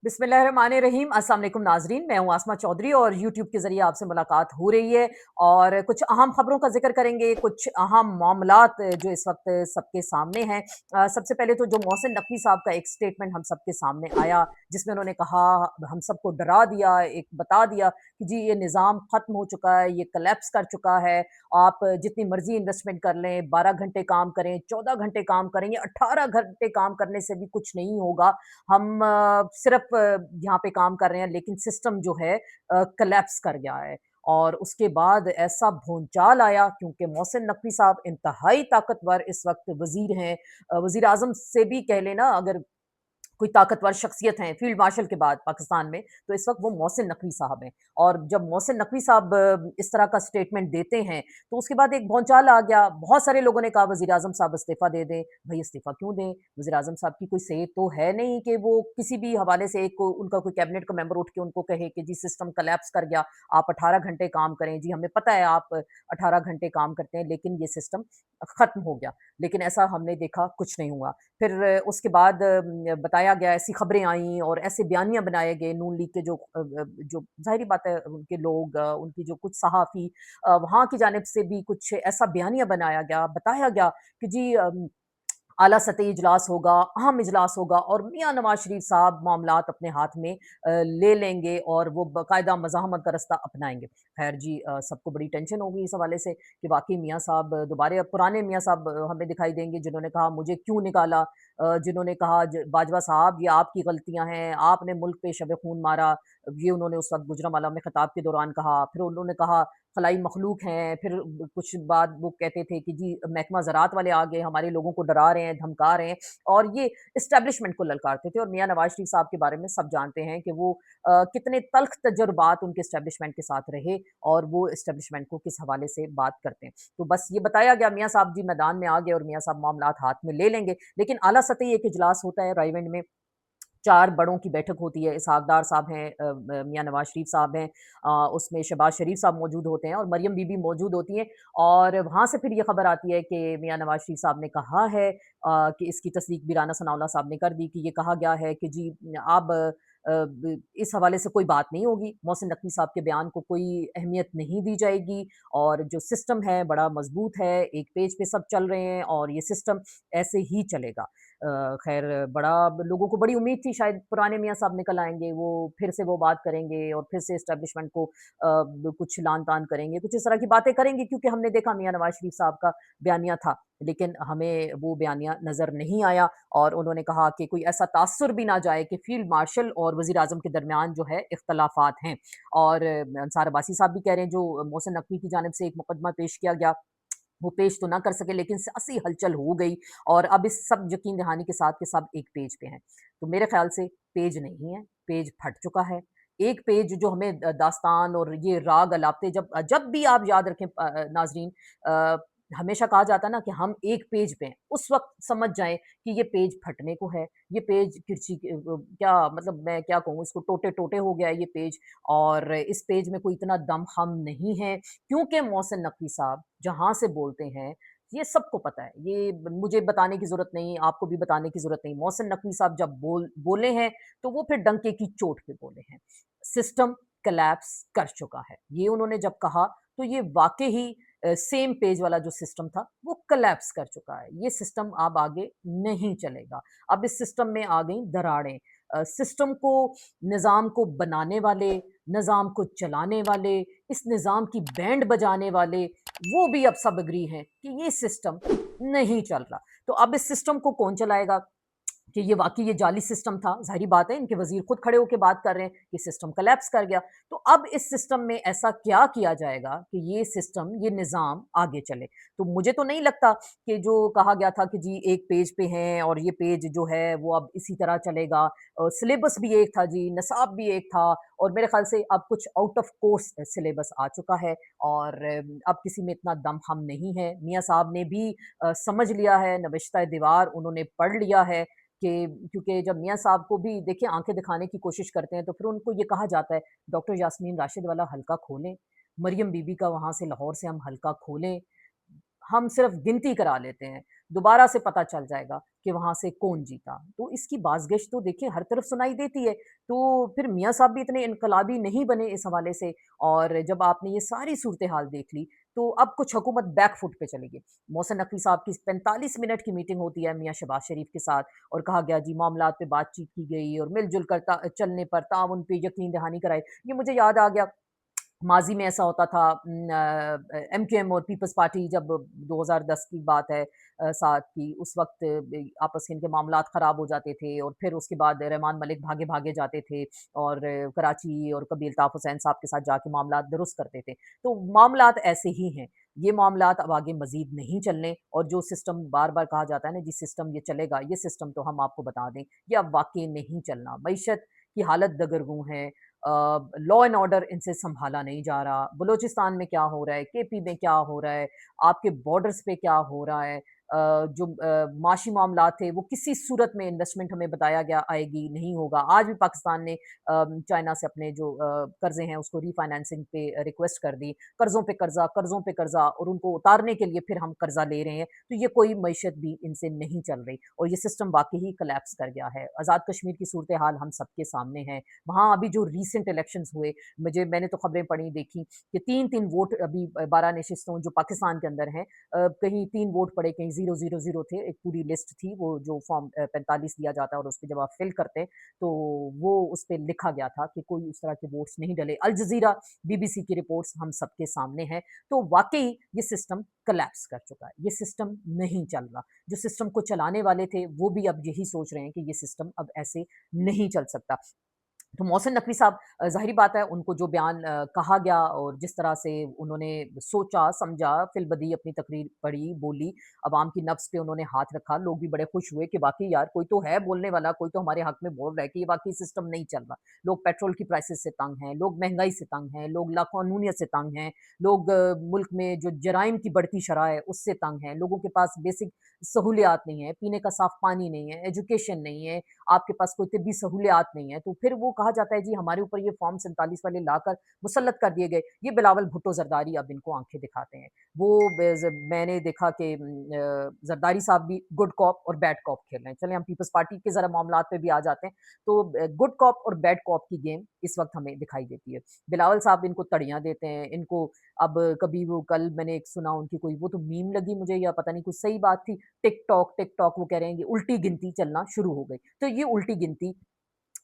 बिस्मिल्लाहिर्रहमानिर्रहीम। अस्सलाम वालेकुम नाज़रीन, मैं हूँ आसमा चौधरी और यूट्यूब के ज़रिए आपसे मुलाकात हो रही है और कुछ अहम खबरों का ज़िक्र करेंगे, कुछ अहम मामलात जो इस वक्त सबके सामने हैं। सबसे पहले तो जो मोहसिन नकवी साहब का एक स्टेटमेंट हम सबके सामने आया, जिसमें उन्होंने कहा, हम सबको डरा दिया, एक बता दिया कि जी ये निज़ाम ख़त्म हो चुका है, ये कोलैप्स कर चुका है। आप जितनी मर्ज़ी इन्वेस्टमेंट कर लें, 12 घंटे काम करें, 14 घंटे काम करें या 18 घंटे काम करने से भी कुछ नहीं होगा। हम सिर्फ यहाँ पे काम कर रहे हैं, लेकिन सिस्टम जो है कोलैप्स कर गया है। और उसके बाद ऐसा भूचाल आया, क्योंकि मोहसिन नकवी साहब इंतहाई ताकतवर इस वक्त वज़ीर हैं। वज़ीर आज़म से भी कह लेना, अगर कोई ताकतवर शख्सियत हैं फील्ड मार्शल के बाद पाकिस्तान में, तो इस वक्त वो मोहसिन नकवी साहब हैं। और जब मोहसिन नकवी साहब इस तरह का स्टेटमेंट देते हैं, तो उसके बाद एक भौचाल आ गया। बहुत सारे लोगों ने कहा वज़ीर आज़म साहब इस्तीफ़ा दे दें। भई इस्तीफ़ा क्यों दें? वज़ीर आज़म साहब की कोई सेहत तो है नहीं कि वो किसी भी हवाले से एक उनका कोई कैबिनेट का मेंबर उठ के उनको कहे कि जी सिस्टम कोलैप्स कर गया, आप 18 घंटे काम करें। जी हमें पता है आप 18 घंटे काम करते हैं, लेकिन ये सिस्टम ख़त्म हो गया। लेकिन ऐसा हमने देखा, कुछ नहीं हुआ। फिर उसके बाद बताया गया, ऐसी खबरें आईं और ऐसे बयानिया बनाए गए नून लीग के जो ज़ाहिर-सी बात है उनके लोग, उनकी जो कुछ सहाफ़ी वहाँ की जानिब से भी कुछ ऐसा बयानिया बनाया गया, बताया गया कि जी आला सतही इजलास होगा, अहम इजलास होगा और मियाँ नवाज़ शरीफ साहब मामलात अपने हाथ में ले लेंगे और वो बाकायदा मज़ाहमत का रास्ता अपनाएँगे। ख़ैर जी, सबको बड़ी टेंशन हो गई इस हवाले से कि वाक़ई मियाँ साहब दोबारा पुराने मियाँ साहब हमें दिखाई देंगे, जिन्होंने कहा मुझे क्यों निकाला? जिन्होंने कहा ज बाजवा साहब ये आपकी गलतियाँ हैं, आपने मुल्क पे शब-ए-खून मारा। ये उन्होंने उस वक़्त गुजरांवाला में खिताब के दौरान कहा। फिर उन्होंने कहा खलाई मखलूक हैं, फिर कुछ बाद वो कहते थे कि जी महकमा ज़राअत वाले आ गए, हमारे लोगों को डरा रहे हैं, धमका रहे हैं और ये एस्टेब्लिशमेंट को ललकारते थे। और मियाँ नवाज़ शरीफ साहब के बारे में सब जानते हैं कि वो कितने तल्ख़ तजुर्बात उनके एस्टेब्लिशमेंट के साथ रहे और वो एस्टेब्लिशमेंट को किस हवाले से बात करते हैं। तो बस ये बताया गया मियाँ साहब जी मैदान में आ गए और मियाँ साहब मामलात हाथ में ले लेंगे। लेकिन आला सतही एक इजलास होता है रायविंड में, 4 बड़ों की बैठक होती है। इसहाक डार साहब हैं, मियाँ नवाज़ शरीफ साहब हैं, उसमें शहबाज़ शरीफ साहब मौजूद होते हैं और मरियम बीबी मौजूद होती हैं। और वहाँ से फिर ये खबर आती है कि मियाँ नवाज़ शरीफ साहब ने कहा है कि इसकी तस्दीक भी राना सनाउल्लाह साहब ने कर दी कि ये कहा गया है कि जी अब इस हवाले से कोई बात नहीं होगी, मोहसिन नकवी साहब के बयान को कोई अहमियत नहीं दी जाएगी और जो सिस्टम है बड़ा मज़बूत है, एक पेज पे सब चल रहे हैं और ये सिस्टम ऐसे ही चलेगा। ख़ैर बड़ा लोगों को बड़ी उम्मीद थी शायद पुराने मियाँ साहब निकल आएँगे, वो फिर से वो बात करेंगे और फिर से एस्टेब्लिशमेंट को कुछ लान-तान करेंगे, कुछ इस तरह की बातें करेंगे, क्योंकि हमने देखा मियाँ नवाज़ शरीफ साहब का बयानिया था, लेकिन हमें वो बयानिया नज़र नहीं आया। और उन्होंने कहा कि कोई ऐसा तासुर भी ना जाए कि फ़ील्ड मार्शल और वज़ीर-ए-आज़म के दरमियान जो है इख्तिलाफ़ात हैं। और अंसार अब्बासी साहब भी कह रहे हैं, जो मोहसिन नकवी की जानिब से एक मुकदमा पेश किया गया, वो पेश तो ना कर सके, लेकिन सियासी हलचल हो गई और अब इस सब यकीन दहानी के साथ के सब एक पेज पे हैं। तो मेरे ख़्याल से पेज नहीं है, पेज फट चुका है। एक पेज जो हमें दास्तान और ये राग अलापते, जब जब भी आप याद रखें नाज़रीन, अ, हमेशा कहा जाता है ना कि हम एक पेज पे हैं, उस वक़्त समझ जाएँ कि ये पेज फटने को है, ये पेज किरची क्या मतलब मैं क्या कहूँ इसको, टोटे-टोटे हो गया है ये पेज। और इस पेज में कोई इतना दम-खम नहीं है, क्योंकि मोहसिन नकवी साहब जहाँ से बोलते हैं, ये सबको पता है। ये मुझे बताने की ज़रूरत नहीं, आपको भी बताने की ज़रूरत नहीं। मोहसिन नकवी साहब जब बोले हैं, तो वो फिर डंके की चोट पे बोले हैं। सिस्टम कोलैप्स कर चुका है। ये उन्होंने जब कहा, तो ये वाक़ई ही सेम पेज वाला जो सिस्टम था, वो कोलैप्स कर चुका है। ये सिस्टम अब आगे नहीं चलेगा। अब इस सिस्टम में आ गई दरारें। सिस्टम को, निज़ाम को बनाने वाले, निज़ाम को चलाने वाले, इस निज़ाम की बैंड बजाने वाले, वो भी अब सब एग्री हैं कि ये सिस्टम नहीं चल रहा। तो अब इस सिस्टम को कौन चलाएगा? कि ये वाक़ई ये जाली सिस्टम था, ज़ाहिर-सी बात है इनके वज़ीर खुद खड़े होके बात कर रहे हैं कि सिस्टम कोलैप्स कर गया। तो अब इस सिस्टम में ऐसा क्या किया जाएगा कि ये सिस्टम, ये निज़ाम आगे चले? तो मुझे तो नहीं लगता कि जो कहा गया था कि जी एक पेज पे हैं और ये पेज जो है वो अब इसी तरह चलेगा। सिलेबस भी एक था जी, निसाब भी एक था और मेरे ख़्याल से अब कुछ आउट ऑफ कोर्स सिलेबस आ चुका है और अब किसी में इतना दम-खम नहीं है। मियाँ साहब ने भी समझ लिया है, नविश्ता-ए-दीवार उन्होंने पढ़ लिया है कि क्योंकि जब मियाँ साहब को भी देखिए आँखें दिखाने की कोशिश करते हैं, तो फिर उनको ये कहा जाता है, डॉक्टर यास्मीन राशिद वाला हलका खोलें, मरियम बीबी का वहाँ से लाहौर से हम हलका खोलें, हम सिर्फ़ गिनती करा लेते हैं। दोबारा से पता चल जाएगा कि वहाँ से कौन जीता। तो इसकी बाज़गश्त तो देखिए हर तरफ सुनाई देती है। तो फिर मियाँ साहब भी इतने इनकलाबी नहीं बने इस हवाले से, और जब आपने ये सारी सूरत-ए-हाल देख ली, तो अब कुछ हुकूमत बैक फुट पे चली गई। मोहसिन नकवी साहब की 45 मिनट की मीटिंग होती है मियाँ शहबाज शरीफ के साथ, और कहा गया जी मामलात पे बातचीत की गई और मिल-जुल कर चलने पर, ताउन पे यकीन दहानी कराई। ये मुझे याद आ गया, माज़ी में ऐसा होता था, एमक्यूएम और पीपल्स पार्टी जब 2010 की बात है, साथ की, उस वक़्त आपस के इनके मामलात ख़राब हो जाते थे, और फिर उसके बाद रहमान मलिक भागे-भागे जाते थे और कराची और कभी अल्ताफ़ हुसैन साहब के साथ जाके मामलात दुरुस्त करते थे। तो मामलात ऐसे ही हैं। ये मामलात अब आगे मज़ीद नहीं चलने, और जो सिस्टम बार-बार कहा जाता है ना जी सिस्टम ये चलेगा, ये सिस्टम तो हम आपको बता दें, ये अब वाक़ई नहीं चलना। मईशत की हालत दगरगूं है, लॉ एंड ऑर्डर इनसे सँभाला नहीं जा रहा। बलूचिस्तान में क्या हो रहा है, केपी में क्या हो रहा है, आपके बॉर्डर्स पे क्या हो रहा है, जो माशी मामलात थे वो किसी सूरत में इन्वेस्टमेंट हमें बताया गया आएगी, नहीं होगा। आज भी पाकिस्तान ने चाइना से अपने जो कर्ज़े हैं उसको रीफाइनेंसिंग पे रिक्वेस्ट कर दी। कर्ज़ों पे कर्ज़ा, और उनको उतारने के लिए फिर हम कर्ज़ा ले रहे हैं। तो ये कोई मईशत भी इनसे नहीं चल रही, और ये सिस्टम वाक़ई ही कोलैप्स कर गया है। आज़ाद कश्मीर की सूरत-ए-हाल हम सबके सामने है। वहाँ अभी जो रीसेंट इलेक्शंस हुए, मैंने तो खबरें पढ़ी देखी कि 3-3 वोट अभी 12 नशिस्तों जो पाकिस्तान के अंदर हैं, कहीं 3 वोट पड़े, कहीं 0-0-0 थे। एक पूरी लिस्ट थी, वो जो फॉर्म 45 दिया जाता है और उसपे जब आप फिल करते हैं, तो वो उसपे लिखा गया था कि कोई उस तरह के वोट्स नहीं डले। अल जज़ीरा, बीबीसी की रिपोर्ट्स हम सबके सामने हैं। तो वाक़ई ये सिस्टम कोलैप्स कर चुका है। ये सिस्टम नहीं चल रहा। जो सिस्टम को चलाने वाले थे, वो भी अब यही सोच रहे हैं कि ये सिस्टम अब ऐसे नहीं चल सकता। तो मोहसिन नकवी साहब, ज़ाहिर बात है उनको जो बयान कहा गया और जिस तरह से उन्होंने सोचा, समझा, फिलबदी अपनी तकरीर पढ़ी, बोली, अवाम की नब्ज़ पे उन्होंने हाथ रखा, लोग भी बड़े खुश हुए कि वाक़ई यार कोई तो है बोलने वाला, कोई तो हमारे हक़ में बोल रहा है कि ये वाक़ई सिस्टम नहीं चल रहा। लोग पेट्रोल की प्राइसेज़ से तंग हैं, लोग महँगाई से तंग हैं, लोग लाक़ानूनियत से तंग हैं, लोग मुल्क में जो जराइम की बढ़ती शरह है उससे तंग हैं, लोगों के पास बेसिक सहूलियात नहीं है, पीने का साफ़ पानी नहीं है, एजुकेशन नहीं है, आपके पास कोई तिब्बी सहूलियात नहीं है, तो फिर वो कहा जाता है जी हमारे ऊपर ये फॉर्म 47 वाले लाकर मुसल्लत कर दिए गए। ये बिलावल भुट्टो ज़रदारी अब इनको आँखें दिखाते हैं। वो मैंने देखा कि ज़रदारी साहब भी गुड कॉप और बैड कॉप खेल रहे हैं। चलें हम पीपल्स पार्टी के ज़रा मामलात पे भी आ जाते हैं। तो गुड कॉप और बैड कॉप की गेम इस वक़्त हमें दिखाई देती है। बिलावल साहब इनको तड़ियाँ देते हैं, इनको अब कभी वो कल मैंने एक सुना उनकी कोई वो तो मीम लगी मुझे या पता नहीं कुछ सही बात थी, टिक टॉक वो कह रहे हैं कि उल्टी गिनती चलना शुरू हो गई। तो ये उल्टी गिनती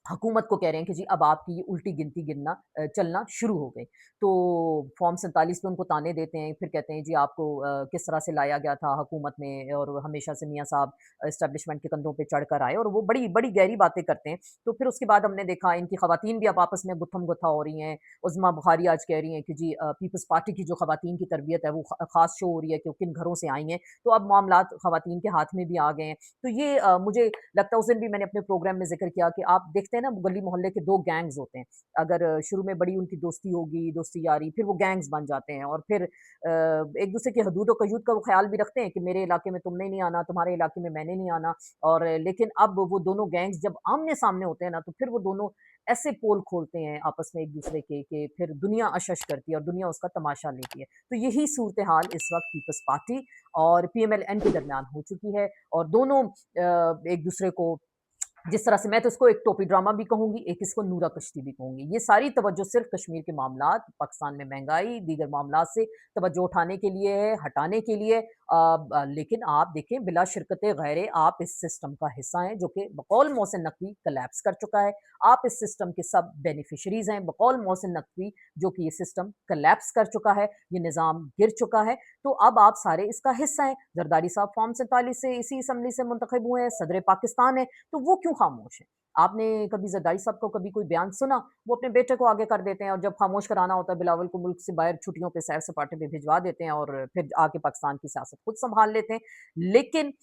हुकूमत को कह रहे हैं कि जी अब आपकी ये उल्टी गिनती गिनना चलना शुरू हो गई। तो फॉर्म 47 पे उनको ताने देते हैं, फिर कहते हैं जी आपको किस तरह से लाया गया था हुकूमत में, और हमेशा से मियाँ साहब एस्टेब्लिशमेंट के कंधों पे चढ़कर आए, और वो बड़ी बड़ी गहरी बातें करते हैं। तो फिर उसके बाद हमने देखा इनकी खवातीन भी अब आपस में गुत्थम-गुत्था हो रही हैं। उज़्मा बुखारी आज कह रही हैं कि जी पीपल्स पार्टी की जो खवातीन की तरबियत है वो ख़ास शो हो रही है कि वो किन घरों से आई हैं। तो अब मामलात खवातीन के हाथ में भी आ गए हैं। तो ये मुझे लगता है उस दिन भी मैंने अपने प्रोग्राम में ज़िक्र किया कि आप देखते हैं ना गली मोहल्ले के 2 गैंग्स होते हैं। अगर शुरू में बड़ी उनकी दोस्ती होगी, दोस्ती यारी, फिर वो गैंग्स बन जाते हैं, और फिर एक-दूसरे की हदूद और कयूद का वो ख़्याल भी रखते हैं कि मेरे इलाके में तुमने नहीं आना, तुम्हारे इलाके में मैंने नहीं आना, और लेकिन अब वो दोनों गैंग्स जब आमने-सामने होते हैं ना, तो फिर वो दोनों ऐसे पोल खोलते हैं आपस में एक-दूसरे के कि फिर दुनिया अशश करती है और दुनिया उसका तमाशा लेती है। तो यही सूरत-ए-हाल इस वक़्त पीपल्स पार्टी और पीएमएल-एन के दरमियान हो चुकी है, और दोनों एक-दूसरे को जिस तरह से मैं तो इसको एक टोपी ड्रामा भी कहूँगी, एक इसको नूरा कश्ती भी कहूँगी। ये सारी तवज्जो सिर्फ़ कश्मीर के मामलात, पाकिस्तान में महँगाई, दीगर मामलात से तवज्जो उठाने के लिए है, हटाने के लिए। लेकिन आप देखें बिला शिरकत गैरे आप इस सिस्टम का हिस्सा हैं, जो कि बकौल मोहसिन नकवी कोलैप्स कर चुका है। आप इस सिस्टम के सब बेनिफिशरीज़ हैं, बकौल मोहसिन नकवी जो कि ये सिस्टम कोलैप्स कर चुका है, ये निज़ाम गिर चुका है। तो अब आप सारे इसका हिस्सा हैं। ज़रदारी साहब फॉर्म 47 से इसी असेंबली से मुंतखब हुए हैं, सदर पाकिस्तान है, तो वो क्यों खामोश हैं? आपने कभी ज़रदारी साहब को कभी कोई बयान सुना? वो अपने बेटे को आगे कर देते हैं, और जब खामोश कराना होता है बिलावल को मुल्क से बाहर छुट्टियों पे सैर-सपाटे पे भिजवा देते हैं, और फिर आके पाकिस्तान की सियासत खुद सँभाल लेते हैं। लेकिन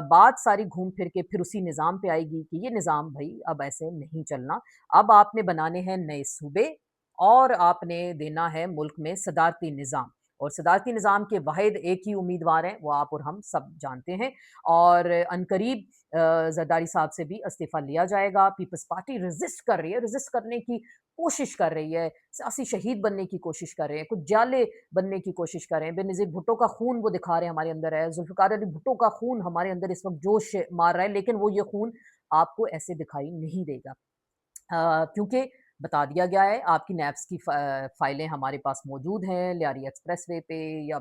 बात सारी घूम फिर के फिर उसी निज़ाम पे आएगी कि ये निज़ाम भई अब ऐसे नहीं चलना। अब आपने बनाने हैं नए सूबे, और आपने देना है मुल्क में सदारती निज़ाम। और सदारती निज़ाम के वाहिद एक ही उम्मीदवार हैं, वो आप और हम सब जानते हैं और अनकरीब ज़रदारी साहब से भी इस्तीफ़ा लिया जाएगा। पीपल्स पार्टी रेज़िस्ट कर रही है, रेज़िस्ट करने की कोशिश कर रही है, सियासी शहीद बनने की कोशिश कर रहे हैं, कुछ जाले बनने की कोशिश कर रहे हैं। बेनज़ीर भुट्टो का खून वो दिखा रहे हैं हमारे अंदर है, ज़ुल्फ़िकार अली भुट्टो का खून हमारे अंदर इस वक़्त जोश मार रहा है, लेकिन वो ये खून आपको ऐसे दिखाई नहीं देगा। क्योंकि बता दिया गया है आपकी नैप्स की फाइलें हमारे पास मौजूद हैं लियारी एक्सप्रेसवे पे या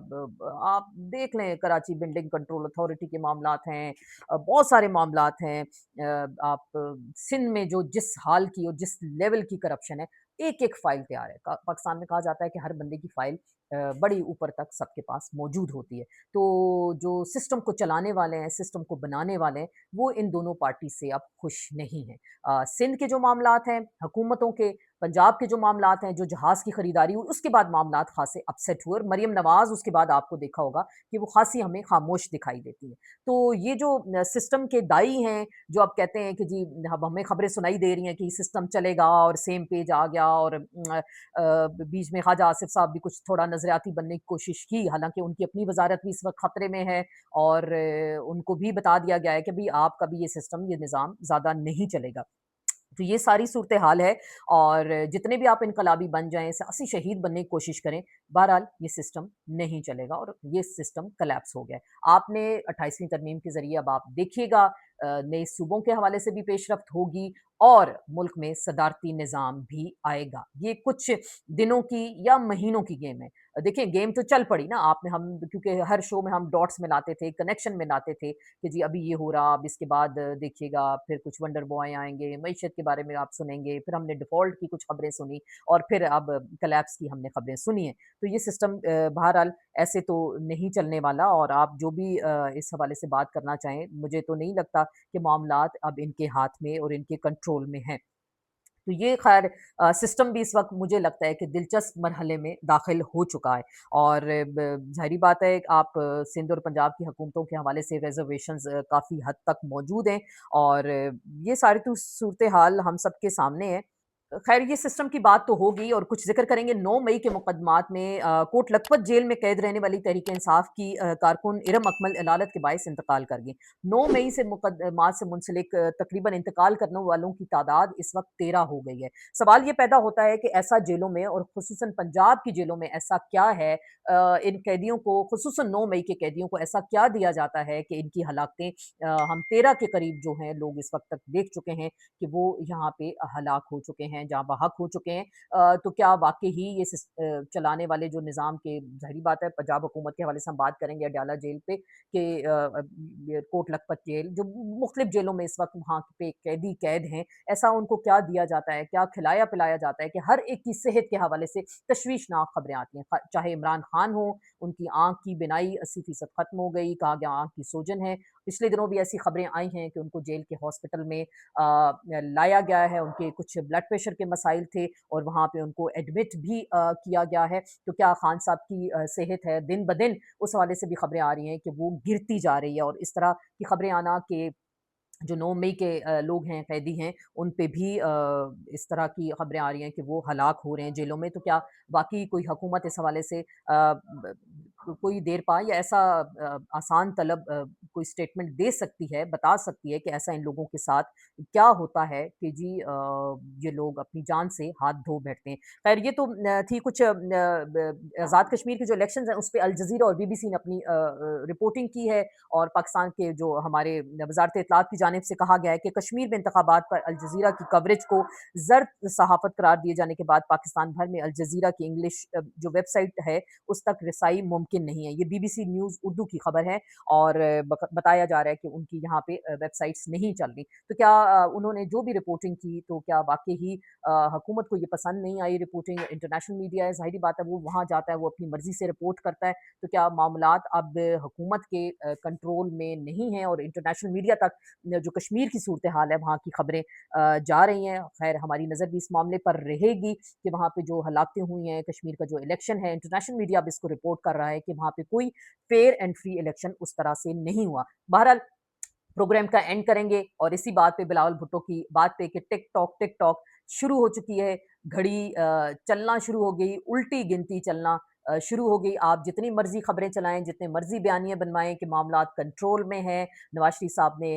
आप देख लें कराची बिल्डिंग कंट्रोल अथॉरिटी के मामलात हैं बहुत सारे मामलात हैं आप सिंध में जो जिस हाल की और जिस लेवल की करप्शन है एक एक फाइल तैयार है पाकिस्तान में कहा जाता है कि हर बंदे की फाइल बड़ी ऊपर तक सबके पास मौजूद होती है तो जो सिस्टम को चलाने वाले हैं सिस्टम को बनाने वाले हैं वो इन दोनों पार्टी से अब खुश नहीं हैं सिंध के जो मामलात हैं हुकूमतों के पंजाब के जो मामलात हैं जो जहाज़ की खरीदारी हुई उसके बाद मामलात खासे अपसेट हुए और मरियम नवाज़ उसके बाद आपको देखा होगा कि वो खासी हमें खामोश दिखाई देती है तो ये जो सिस्टम के दाई हैं जो आप कहते हैं कि जी अब हमें खबरें सुनाई दे रही हैं कि सिस्टम चलेगा और सेम पेज आ गया और बीच में ख्वाजा आसिफ साहब भी कुछ थोड़ा नजरियाती बनने की कोशिश की हालांकि उनकी अपनी वजारत भी इस वक्त खतरे में है और उनको भी बता दिया गया है कि भाई आपका भी ये सिस्टम ये निज़ाम ज़्यादा नहीं चलेगा तो ये सारी सूरत हाल है और जितने भी आप इनकलाबी बन जाएं सियासी शहीद बनने की कोशिश करें बहरहाल ये सिस्टम नहीं चलेगा और ये सिस्टम कलेप्स हो गया है आपने 28वीं तरमीम के जरिए अब आप देखिएगा नए सूबों के हवाले से भी पेशरफ्त होगी और मुल्क में सदारती निज़ाम भी आएगा ये कुछ दिनों की या महीनों की गेम है देखिए गेम तो चल पड़ी ना आपने हम क्योंकि हर शो में हम डॉट्स मिलाते थे कनेक्शन मिलाते थे कि जी अभी ये हो रहा अब इसके बाद देखिएगा फिर कुछ वंडर बॉय आएंगे मईशत के बारे में आप सुनेंगे फिर हमने डिफ़ॉल्ट की कुछ खबरें सुनी और फिर अब कोलैप्स की हमने खबरें सुनी हैं तो ये सिस्टम बहरहाल ऐसे तो नहीं चलने वाला और आप जो भी इस हवाले से बात करना चाहें मुझे तो नहीं लगता कि मामलात अब इनके हाथ में और इनके कंट्रोल में हैं तो ये खैर सिस्टम भी इस वक्त मुझे लगता है कि दिलचस्प मरहले में दाखिल हो चुका है और जाहिर बात है आप सिंध और पंजाब की हुकूमतों के हवाले से रिजर्वेशंस काफ़ी हद तक मौजूद हैं और ये सारी तो सूरत हाल हम सब के सामने है खैर ये सिस्टम की बात तो होगी और कुछ जिक्र करेंगे 9 मई के मुकदमात में कोट लखपत जेल में कैद रहने वाली तहरीक इंसाफ की कारकुन इरम अकमल अदालत के बायस इंतकाल कर गई 9 मई से मुकदमात से मुंसलिक तकरीबन इंतकाल करने वालों की तादाद इस वक्त 13 हो गई है सवाल ये पैदा होता है कि ऐसा जेलों में और खुसूसन पंजाब की जेलों में ऐसा क्या है इन कैदियों को खुसूसन 9 मई के कैदियों को ऐसा क्या दिया जाता है कि इनकी हलाकतें हम 13 के करीब जो हैं लोग इस वक्त तक देख चुके हैं कि वो यहाँ पे हलाक हो चुके हैं जहाँ बहक हो चुके हैं तो क्या वाकई ही ये चलाने वाले जो निज़ाम के ज़ाहिरी बात है पंजाब हुकूमत के हवाले से हम बात करेंगे अडयाला जेल पे कि कोट लखपत जेल जो मुख्तलिफ जेलों में इस वक्त वहाँ पे कैदी कैद हैं ऐसा उनको क्या दिया जाता है क्या खिलाया पिलाया जाता है कि हर एक की सेहत के हवाले से तशवीशनाक खबरें आती हैं चाहे इमरान खान हो उनकी आँख की बिनाई 80% खत्म हो गई कहा गया आँख की सोजन है पिछले दिनों भी ऐसी खबरें आई हैं कि उनको जेल के हॉस्पिटल में लाया गया है उनके कुछ ब्लड प्रेशर के मसाइल थे और वहाँ पे उनको एडमिट भी किया गया है तो क्या खान साहब की सेहत है दिन ब दिन उस हवाले से भी खबरें आ रही हैं कि वो गिरती जा रही है और इस तरह की खबरें आना कि जो 9 मई के लोग हैं, कैदी हैं, उन पे भी इस तरह की खबरें आ रही हैं कि वो हलाक हो रहे हैं जेलों में। तो क्या वाक़ई कोई हुकूमत इस हवाले से ब कोई देर पा या ऐसा आसान तलब कोई स्टेटमेंट दे सकती है, बता सकती है कि ऐसा इन लोगों के साथ क्या होता है कि जी ये लोग अपनी जान से हाथ धो बैठते हैं। ख़ैर ये तो थी कुछ आज़ाद कश्मीर के जो इलेक्शंस हैं, उस पे अल जज़ीरा और बीबीसी ने अपनी रिपोर्टिंग की है और पाकिस्तान के जो हमारे वज़ारत इत्तलात की जानिब से कहा गया है कि कश्मीर में इंतखाबात पर अल जज़ीरा की कवरेज को ज़र्द सहाफ़त करार दिए जाने के बाद पाकिस्तान भर में अल जज़ीरा की इंग्लिश जो वेबसाइट है उस तक रसाई मुमकिन नहीं है। ये बीबीसी न्यूज़ उर्दू की खबर है और बताया जा रहा है कि उनकी यहाँ पे वेबसाइट्स नहीं चल रही। तो क्या उन्होंने जो भी रिपोर्टिंग की तो क्या वाक़ई ही हुकूमत को ये पसंद नहीं आई रिपोर्टिंग इंटरनेशनल मीडिया है ज़ाहिर बात है वो वहाँ जाता है वो अपनी मर्ज़ी से रिपोर्ट करता है तो क्या मामलात अब हुकूमत के कंट्रोल में नहीं हैं और इंटरनेशनल मीडिया तक जो कश्मीर की सूरत हाल है वहाँ की खबरें जा रही हैं खैर हमारी नज़र भी इस मामले पर रहेगी कि वहाँ पे जो हलाकतें हुई हैं कश्मीर का जो इलेक्शन है इंटरनेशनल मीडिया अब इसको रिपोर्ट कर रहा है कि वहाँ पे कोई फेयर एंड फ्री इलेक्शन उस तरह से नहीं हुआ बहरहाल प्रोग्राम का एंड करेंगे और इसी बात पे बिलावल भुट्टो की बात पे कि टिक टॉक शुरू हो चुकी है घड़ी चलना शुरू हो गई उल्टी गिनती चलना शुरू हो गई। आप जितनी मर्ज़ी खबरें चलाएँ, जितने मर्ज़ी बयानिए बनवाएँ कि मामलात कंट्रोल में हैं। नवाज़ शरीफ साहब ने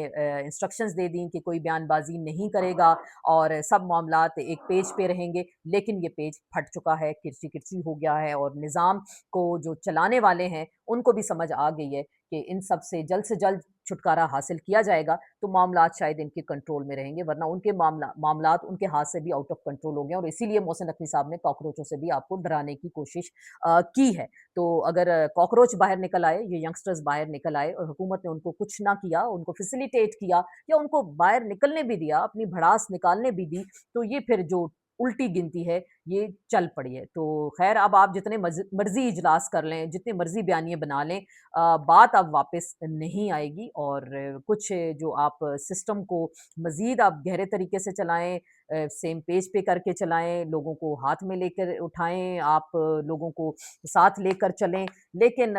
इंस्ट्रक्शंस दे दी कि कोई बयानबाज़ी नहीं करेगा और सब मामलात एक पेज पे रहेंगे, लेकिन ये पेज फट चुका है, किरची-किरची हो गया है और निज़ाम को जो चलाने वाले हैं, उनको भी समझ आ गई है कि इन सब से जल्द छुटकारा हासिल किया जाएगा, तो मामलात शायद इनके कंट्रोल में रहेंगे, वरना उनके मामलात उनके हाथ से भी आउट ऑफ कंट्रोल हो गए हैं और इसीलिए मोहसिन नकवी साहब ने कॉकरोचों से भी आपको डराने की कोशिश की है। तो अगर कॉकरोच बाहर निकल आए, ये यंगस्टर्स बाहर निकल आए और हुकूमत ने उनको कुछ ना किया, उनको फैसिलिटेट किया या उनको बाहर निकलने भी दिया, अपनी भड़ास निकालने भी दी, तो ये फिर जो उल्टी गिनती है, ये चल पड़ी है। तो ख़ैर अब आप जितने मर्ज़ी इजलास कर लें, जितने मर्ज़ी बयानिए बना लें, बात अब वापस नहीं आएगी और कुछ जो आप सिस्टम को मज़ीद आप गहरे तरीके से चलाएँ, सेम पेज पे करके चलाएँ, लोगों को हाथ में लेकर उठाएँ, आप लोगों को साथ लेकर चलें, लेकिन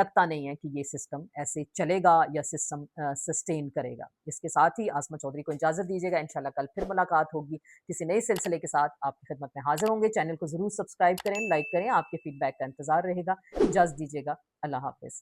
लगता नहीं है कि ये सिस्टम ऐसे चलेगा या सिस्टम सस्टेन करेगा। इसके साथ ही आसमा चौधरी को इजाज़त दीजिएगा, इंशाल्लाह कल फिर मुलाकात होगी, किसी नए सिलसिले के साथ आपकी खिदमत में हाज़िर होंगे। चैनल को ज़रूर सब्सक्राइब करें, लाइक करें, आपके फीडबैक का इंतज़ार रहेगा। इजाज़त दीजिएगा, अल्लाह हाफ़िज़।